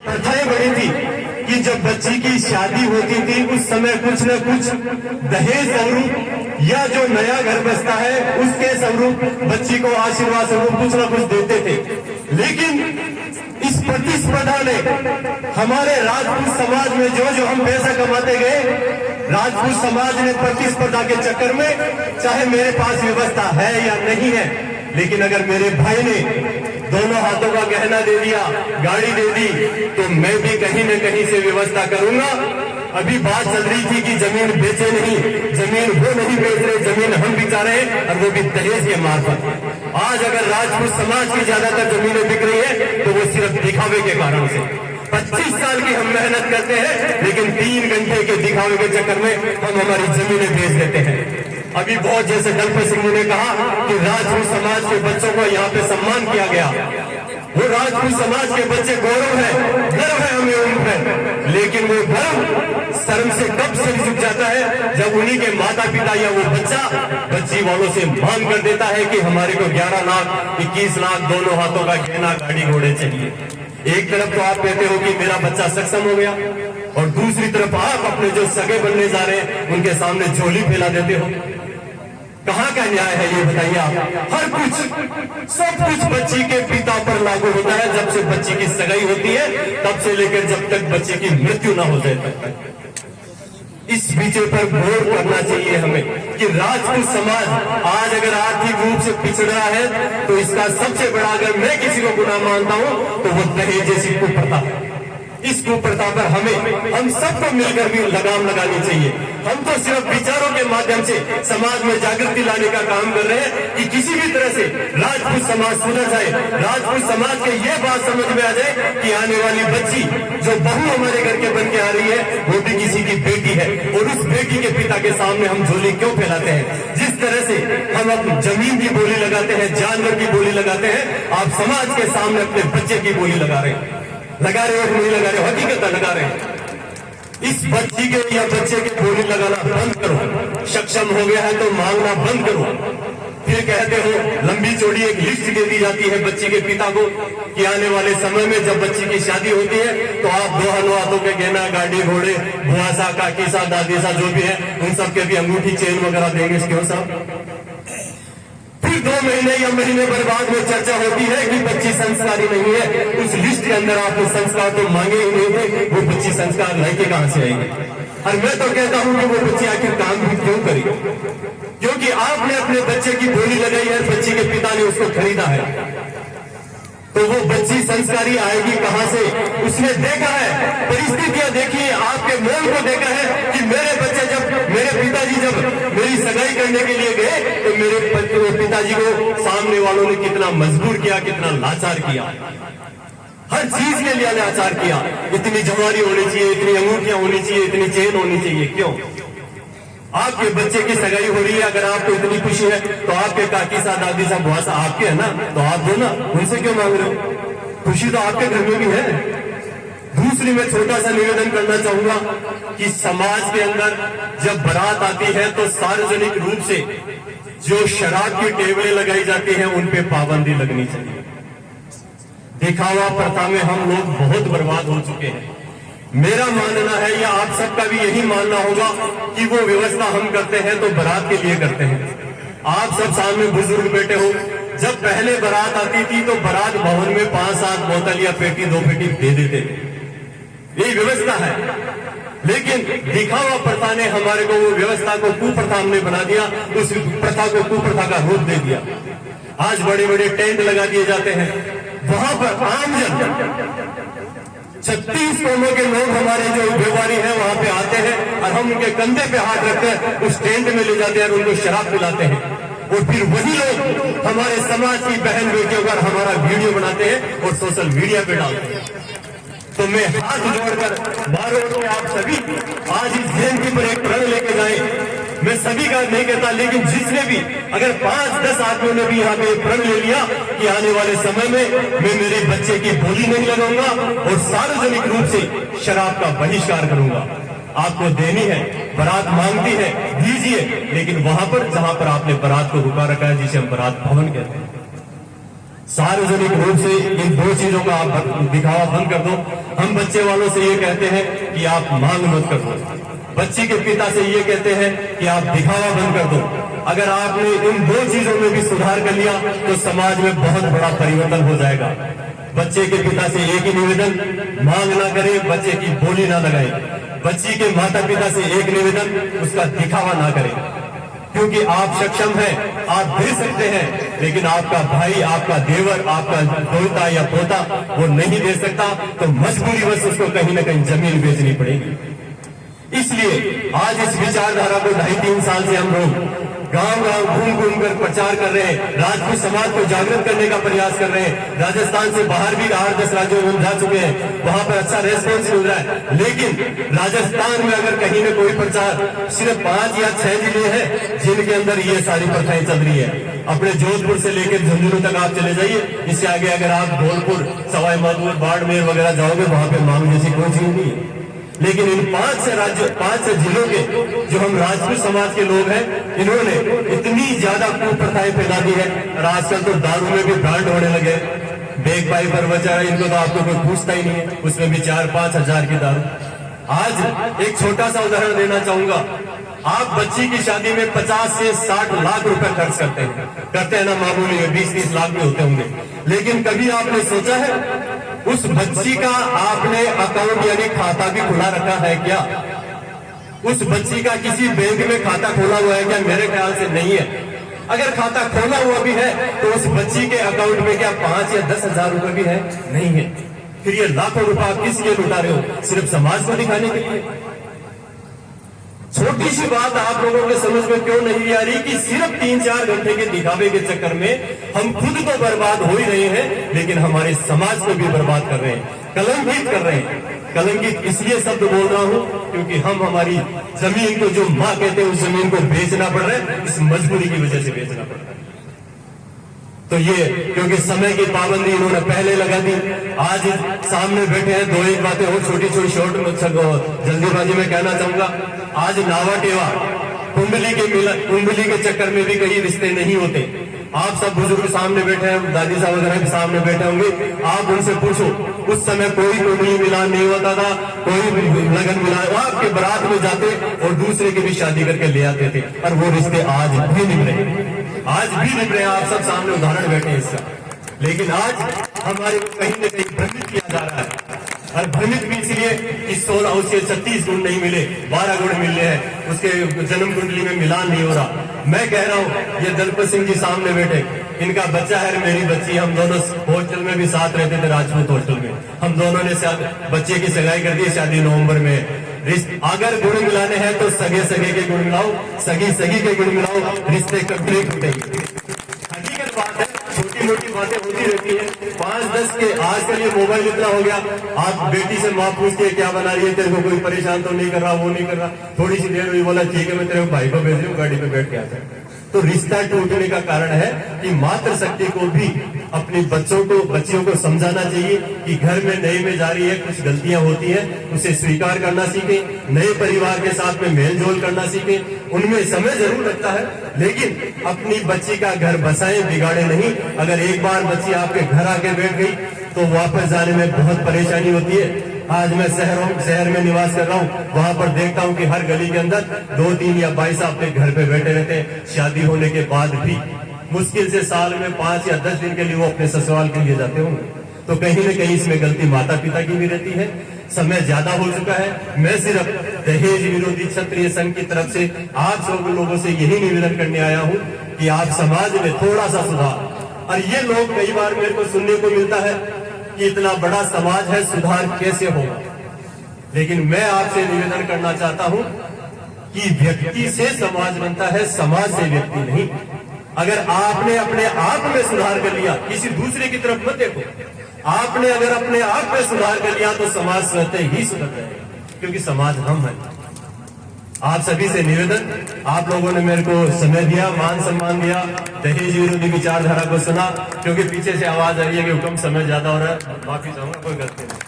प्रथाएं बनी थी कि जब बच्ची की शादी होती थी उस समय कुछ न कुछ दहेज स्वरूप या जो नया घर बसता है उसके स्वरूप बच्ची को आशीर्वाद स्वरूप कुछ न कुछ देते थे। लेकिन इस प्रतिस्पर्धा ने हमारे राजपूत समाज में जो हम पैसा कमाते गए, राजपूत समाज ने प्रतिस्पर्धा के चक्कर में, चाहे मेरे पास व्यवस्था है या नहीं है, लेकिन अगर मेरे भाई ने दोनों हाथों का गहना दे दिया, गाड़ी दे दी, तो मैं भी कहीं न कहीं से व्यवस्था करूंगा। अभी बात चल रही थी कि जमीन बेचे नहीं, जमीन वो नहीं बेच रहे, जमीन हम बिचा रहे हैं, और वो भी दहेज के मार्फत। आज अगर राजपूत समाज की ज्यादातर जमीनें बिक रही है तो वो सिर्फ दिखावे के कारण से। 25 साल की हम मेहनत करते हैं, लेकिन 3 घंटे के दिखावे के चक्कर में हम हमारी जमीनें बेच देते हैं। अभी बहुत जैसे दलपत सिंह ने कहा कि राजपूत समाज के बच्चों को यहाँ पे सम्मान किया गया, वो राजपूत समाज के बच्चे गौरव है, गर्व है हमें उन पर, लेकिन वो गर्व शर्म से कब से झुक जाता है जब उन्हीं के माता पिता या वो बच्चा बच्ची वालों से मांग कर देता है कि हमारे को 11 लाख 21 लाख दोनों हाथों का गहना गाड़ी घोड़े चाहिए। एक तरफ तो आप कहते हो कि मेरा बच्चा सक्षम हो गया, और दूसरी तरफ आप अपने जो सगे बनने जा रहे हैं उनके सामने झोली फैला देते हो। कहाँ का न्याय है ये बताइए आप? हर कुछ सब कुछ बच्ची के पिता पर लागू होता है। जब से बच्ची की सगाई होती है तब से लेकर जब तक बच्चे की मृत्यु ना हो जाए तब तक। इस विषय पर गौर करना चाहिए हमें कि राजपूत समाज आज अगर आर्थिक रूप से पिछड़ रहा है तो इसका सबसे बड़ा, अगर मैं किसी को गुनाह मानता हूं तो वो दहेज जैसी कुप्रथा है। इस कुप्रथा पर हम सबको मिलकर भी लगाम लगानी चाहिए। हम तो सिर्फ विचारों के माध्यम से समाज में जागृति लाने का काम कर रहे हैं कि किसी भी तरह से राजपूत समाज सुधर जाए, राजपूत समाज के ये बात समझ में आ जाए कि आने वाली बच्ची जो बहू हमारे घर के बन के आ रही है वो भी किसी की बेटी है, और उस बेटी के पिता के सामने हम झोली क्यों फैलाते हैं? जिस तरह से हम अपनी जमीन की बोली लगाते हैं, जानवर की बोली लगाते हैं, आप समाज के सामने अपने बच्चे की बोली लगा रहे हो नहीं लगा रहे हो, हकीकत लगा रहे हैं। इस बच्ची के या बच्चे की बोली लगाना बंद करो। सक्षम हो गया है तो मांगना बंद करो। फिर कहते हो लंबी चौड़ी एक लिस्ट दे दी जाती है बच्ची के पिता को कि आने वाले समय में जब बच्ची की शादी होती है तो आप 2 हाथों के गहना गाड़ी घोड़े बुआ सा काकी सा दादी सा जो भी है उन सबके भी अंगूठी चेन वगैरह देंगे। क्यों साहब? फिर 2 महीने या महीने बर्बाद में चर्चा होती है कि बच्ची संस्कारी नहीं है। उस लिस्ट के अंदर आपने संस्कार तो मांगे ही नहीं थे, वो बच्ची संस्कार लेके कहां से आएगी? और मैं तो कहता हूं कि वो बच्ची आखिर काम भी क्यों करी? क्योंकि आपने अपने बच्चे की बोली लगाई है, बच्ची के पिता ने उसको खरीदा है, तो वो बच्ची संस्कारी आएगी कहां से? उसने देखा है, परिस्थितियां देखी है, आपके मोल को देखा है कि मेरे बच्चे मेरे पिताजी जब मेरी सगाई करने के लिए गए तो मेरे पिताजी को सामने वालों ने कितना मजबूर किया, कितना लाचार किया, हर चीज के लिए लाचार किया। इतनी जवानी होनी चाहिए, इतनी अंगूठियां होनी चाहिए, इतनी चेन होनी चाहिए। क्यों? आपके बच्चे की सगाई हो रही है, अगर आपको इतनी खुशी है तो आपके काकी सा दादी सा बुआ सा आपके है ना, तो आप दो ना, उनसे क्यों मांग रहे हो? खुशी तो आपके घर में भी है। दूसरी मैं छोटा सा निवेदन करना चाहूंगा कि समाज के अंदर जब बारात आती है तो सार्वजनिक रूप से जो शराब की टेबलें लगाई जाती हैं उन पे पाबंदी लगनी चाहिए। दिखावा प्रथा में हम लोग बहुत बर्बाद हो चुके हैं। मेरा मानना है या आप सबका भी यही मानना होगा कि वो व्यवस्था हम करते हैं तो बारात के लिए करते हैं। आप सब सामने बुजुर्ग बैठे हो, जब पहले बारात आती थी तो बारात भवन में 5-7 बोतल या पेटी 2 पेटी दे देते थे, यही व्यवस्था है। लेकिन दिखावा प्रथा ने हमारे को वो व्यवस्था को कुप्रथा हमने बना दिया, उस प्रथा को कुप्रथा का रूप दे दिया। आज बड़े बड़े टेंट लगा दिए जाते हैं, वहां पर आमजन 36 कौमों के लोग हमारे जो व्यापारी हैं वहां पे आते हैं और हम उनके कंधे पे हाथ रखकर उस टेंट में ले जाते हैं और उनको शराब पिलाते हैं, और फिर वही लोग हमारे समाज की बहन बेटियों का हमारा वीडियो बनाते हैं और सोशल मीडिया पे डालते हैं। तो मैं हाथ जोड़कर बार-बार आप सभी आज इस जयंती पर एक प्रण लेके जाए। मैं सभी का नहीं कहता, लेकिन जिसने भी अगर 5-10 आदमियों ने भी यहाँ पे प्रण ले लिया कि आने वाले समय में मैं मेरे बच्चे की बोली नहीं लगाऊंगा और सार्वजनिक रूप से शराब का बहिष्कार करूंगा। आपको देनी है, बारात मांगती है, दीजिए, लेकिन वहां पर जहां पर आपने बारात को रुका रखा है, जिसे हम बारात भवन कहते हैं, सार्वजनिक रूप से इन दो चीजों का आप दिखावा बंद कर दो। हम बच्चे वालों से ये कहते हैं कि आप मांग मत कर दो, बच्ची के पिता से ये कहते हैं कि आप दिखावा बंद कर दो। अगर आपने इन दो चीजों में भी सुधार कर लिया तो समाज में बहुत बड़ा परिवर्तन हो जाएगा। बच्चे के पिता से एक ही निवेदन, मांग ना करे, बच्चे की बोली ना लगाए। बच्ची के माता पिता से एक निवेदन, उसका दिखावा ना करें, क्योंकि आप सक्षम हैं, आप दे सकते हैं, लेकिन आपका भाई, आपका देवर, आपका पोता या पोता वो नहीं दे सकता, तो मजबूरी बस उसको कहीं ना कहीं जमीन बेचनी पड़ेगी। इसलिए आज इस विचारधारा को 2.5-3 साल से हम लोग गांव-गांव घूम कर प्रचार कर रहे हैं, राजपूत समाज को जागृत करने का प्रयास कर रहे हैं। राजस्थान से बाहर भी 8-10 राज्यों में हम जा चुके हैं, वहां पर अच्छा रेस्पॉन्स मिल रहा है। लेकिन राजस्थान में अगर कहीं न कोई प्रचार, सिर्फ 5 या 6 जिले हैं जिनके अंदर ये सारी प्रथाएं चल रही है। अपने जोधपुर से लेकर झुंझुनू तक आप चले जाइए, इससे आगे अगर आप धौलपुर, सवाई माधोपुर, बाड़मेर वगैरह जाओगे, वहां पे मांग जैसी कोई चीज नहीं है। लेकिन इन 5 से जिलों के जो हम राजपूत समाज के लोग हैं, इन्होंने इतनी ज्यादा कुप्रथाएं फैला दी है। और आजकल तो दारू में भी ब्रांड होने लगे, बेग पाई पर बचा, इनको तो आपको कोई पूछता ही नहीं है, उसमें भी 4-5 हजार की दारू। आज एक छोटा सा उदाहरण देना चाहूंगा। आप बच्ची की शादी में 50 से 60 लाख रुपए खर्च करते हैं ना, मामूली में 20-30 लाख भी होते होंगे। लेकिन कभी आपने सोचा है उस बच्ची का आपने अकाउंट यानी खाता भी खुला रखा है क्या? उस बच्ची का किसी बैंक में खाता खोला हुआ है क्या? मेरे ख्याल से नहीं है। अगर खाता खोला हुआ भी है तो उस बच्ची के अकाउंट में क्या 5 या 10 हजार रुपए भी है? नहीं है। फिर ये लाखों रुपए आप किस लिए लुटा रहे हो? सिर्फ समाज को दिखाने के लिए? छोटी सी बात आप लोगों के समझ में क्यों नहीं आ रही कि सिर्फ 3-4 घंटे के दिखावे के चक्कर में हम खुद तो बर्बाद हो ही रहे हैं, लेकिन हमारे समाज को भी बर्बाद कर रहे हैं, कलंकित कर रहे हैं। कलंकित इसलिए शब्द बोल रहा हूं क्योंकि हम हमारी जमीन को, जो मां कहते हैं, उस जमीन को बेचना पड़ रहा है, इस मजबूरी की वजह से बेचना पड़ रहा है। तो ये क्योंकि समय की पाबंदी इन्होंने पहले लगा दी। आज सामने बैठे हैं, 2-1 बातें और छोटी छोटी शॉर्ट में जल्दीबाजी में कहना चाहूंगा। आज नावा टेवा कुंडली के चक्कर में भी कई रिश्ते नहीं होते। आप सब बुजुर्ग सामने बैठे हैं, दादी साहब वगैरह भी सामने बैठे होंगे, आप उनसे पूछो उस समय कोई कुंडली मिलान नहीं होता था, कोई लगन मिलान, आपके बारात में जाते और दूसरे की भी शादी करके ले आते थे, और वो रिश्ते आज भी निभ रहे हैं। आप सब सामने उदाहरण बैठे हैं इसका। लेकिन आज हमारे को कहीं न कहीं भ्रमित किया जा रहा है, और भ्रमित भी इसलिए कि 16 उसके 36 गुण नहीं मिले, 12 गुण मिले हैं, उसके जन्म कुंडली में मिलान नहीं हो रहा। मैं कह रहा हूं, ये दलपत सिंह जी सामने बैठे, इनका बच्चा है, मेरी बच्ची, हम दोनों हॉस्टल में भी साथ रहते थे, राजपूत हॉस्टल में। हम दोनों ने बच्चे की सगाई कर दी, शादी नवंबर में। अगर गुण मिलाने हैं तो सगे के गुण मिलाओ, सगी के गुण मिलाओ, रिश्ते कभी नहीं टूटेंगे। हकीकत बात है, छोटी मोटी बातें होती रहती है। 5-10 के आजकल ये मोबाइल इतना हो गया, आप बेटी से माँ पूछती है क्या बना रही है, तेरे को कोई परेशान तो नहीं कर रहा, वो नहीं कर रहा, थोड़ी सी देर हुई, बोला ठीक है मैं तेरे भाई को भेज रही हूँ, गाड़ी पे बैठ के आ जाए। तो रिश्ता टूटने का कारण है कि मातृशक्ति को भी अपनी बच्चियों को समझाना चाहिए कि घर में नई में जा रही है, कुछ गलतियां होती है, उसे स्वीकार करना सीखे, नए परिवार के साथ में मेल जोल करना सीखे। उनमें समय जरूर लगता है, लेकिन अपनी बच्ची का घर बसाएं, बिगाड़े नहीं। अगर एक बार बच्ची आपके घर आके बैठ गई तो वापस जाने में बहुत परेशानी होती है। आज मैं शहर में निवास कर रहा हूँ, वहां पर देखता हूँ कि हर गली के अंदर 2-3 या 22 अपने घर पे बैठे रहते हैं। शादी होने के बाद भी मुश्किल से साल में 5 या 10 दिन के लिए वो अपने ससुराल के लिए जाते होंगे। तो कहीं न कहीं इसमें गलती माता पिता की भी रहती है। समय ज्यादा हो चुका है। मैं सिर्फ दहेज विरोधी क्षत्रिय संघ की तरफ से आप सब लोगों से यही निवेदन करने आया हूँ कि आप समाज में थोड़ा सा सुधार। और ये लोग कई बार मेरे को सुनने को मिलता है कि इतना बड़ा समाज है, सुधार कैसे होगा। लेकिन मैं आपसे निवेदन करना चाहता हूं कि व्यक्ति से समाज बनता है, समाज से व्यक्ति नहीं। अगर आपने अपने आप में सुधार कर लिया, किसी दूसरे की तरफ मत देखो, आपने अगर अपने आप में सुधार कर लिया तो समाज स्वतः ही सुधर जाएगा, क्योंकि समाज हम हैं। आप सभी से निवेदन, आप लोगों ने मेरे को समय दिया, मान सम्मान दिया, दहेज विरोधी विचारधारा को सुना, क्योंकि पीछे से आवाज आ रही है कि हुक्म समय ज्यादा हो रहा है, माफी चाहूंगा, कोई गलती नहीं।